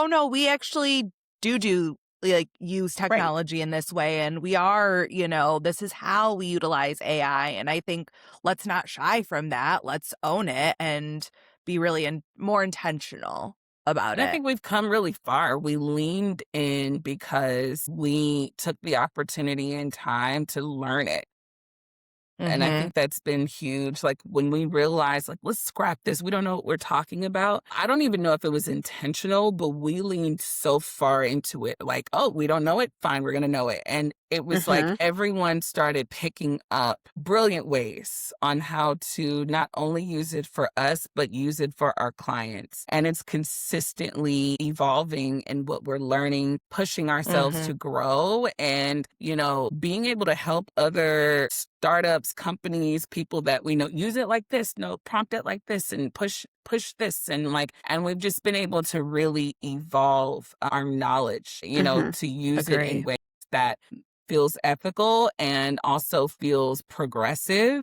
no, we actually do like use Right. technology in this way. And we are, this is how we utilize AI. And I think let's not shy from that. Let's own it and be really more intentional about And I it. think we've come really far. We leaned in because we took the opportunity and time to learn it. And I Mm-hmm. think that's been huge. Like when we realized, like, let's scrap this. We don't know what we're talking about. I don't even know if it was intentional, but we leaned so far into it. Like, oh, we don't know it. Fine, we're going to know it. And it was like Mm-hmm. everyone started picking up brilliant ways on how to not only use it for us, but use it for our clients. And it's consistently evolving in what we're learning, pushing ourselves Mm-hmm. to grow and, being able to help other startups, companies, people that we know use it like this, no, prompt it like this and push this and we've just been able to really evolve our knowledge, Mm-hmm. to use it in Agree. ways that feels ethical and also feels progressive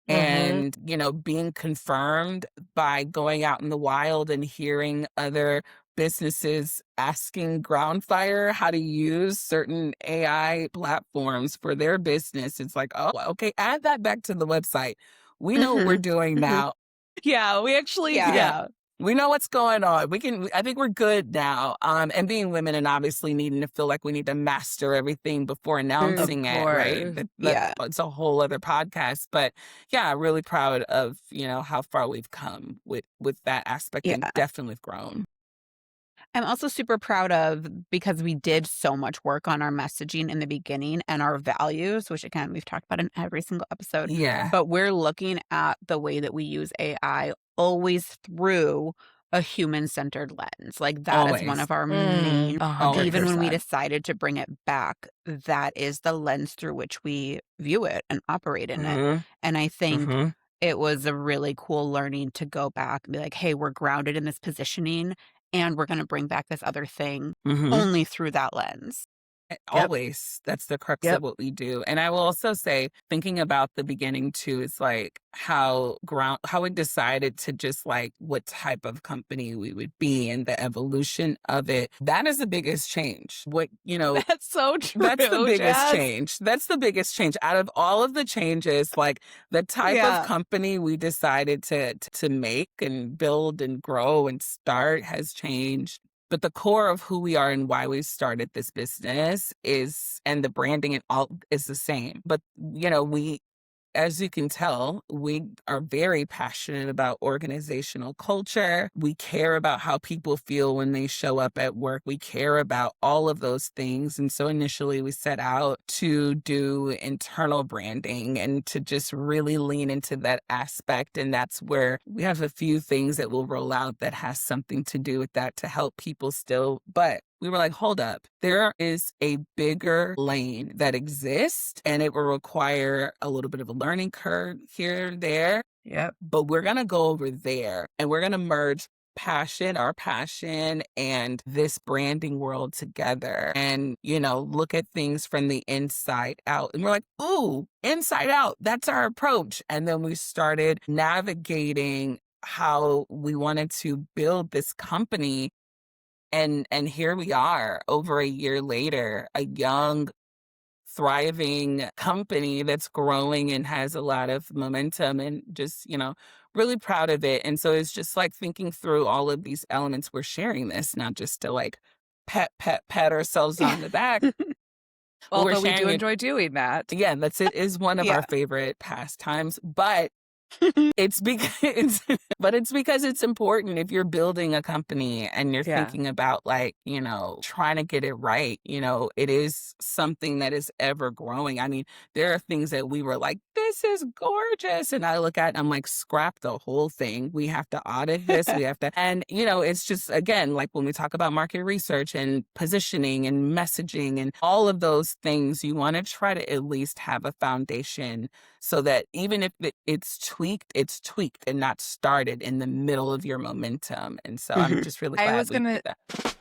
Mm-hmm. and being confirmed by going out in the wild and hearing other businesses asking Groundfire how to use certain AI platforms for their business. It's like, oh, okay, add that back to the website. We know what we're Mm-hmm. doing Mm-hmm. now. Yeah, we actually, Yeah. yeah. We know what's going on. I think we're good now. And being women and obviously needing to feel like we need to master everything before Of announcing it, right? course. That Yeah. it's a whole other podcast. But yeah, really proud of, how far we've come with that aspect and Yeah. definitely grown. I'm also super proud of because we did so much work on our messaging in the beginning and our values, which again, we've talked about in every single episode, Yeah, but we're looking at the way that we use AI always through a human-centered lens. Like that is one always. of our main, A hundred even when we 100%. decided to bring it back, that is the lens through which we view it and operate in it. Mm-hmm. And I think Mm-hmm. it was a really cool learning to go back and be like, hey, we're grounded in this positioning and we're gonna bring back this other thing Mm-hmm. only through that lens. Yep. Always. That's the crux of Yep. what we do. And I will also say, thinking about the beginning too, is like how we decided to just like what type of company we would be and the evolution of it. That is the biggest change. That's so true, That's the biggest Jazz. change. That's the biggest change out of all of the changes, like the type of Yeah. company we decided to make and build and grow and start has changed. But the core of who we are and why we started this business and the branding and all is the same. But, as you can tell, we are very passionate about organizational culture. We care about how people feel when they show up at work. We care about all of those things. And so initially we set out to do internal branding and to just really lean into that aspect. And that's where we have a few things that we'll roll out that has something to do with that to help people still. But we were like, hold up, there is a bigger lane that exists and it will require a little bit of a learning curve here and there. Yep. But we're going to go over there and we're going to merge our passion and this branding world together and, look at things from the inside out. And we're like, ooh, inside out, that's our approach. And then we started navigating how we wanted to build this company and here we are over a year later, a young, thriving company that's growing and has a lot of momentum and just, really proud of it. And so it's just like thinking through all of these elements. We're sharing this, not just to like pat ourselves on the back, but Well, we're but we do sharing it. enjoy doing that. Yeah, it is one of our Yeah. favorite pastimes, but it's because it's because it's important if you're building a company and you're Yeah. thinking about like, trying to get it right, it is something that is ever growing. I mean, there are things that we were like, this is gorgeous. And I look at it and I'm like, scrap the whole thing. We have to audit this. We have to, and it's just, again, like when we talk about market research and positioning and messaging and all of those things, you want to try to at least have a foundation so that even if it's tweaked and not started in the middle of your momentum. And so I'm just really I glad was we gonna did that.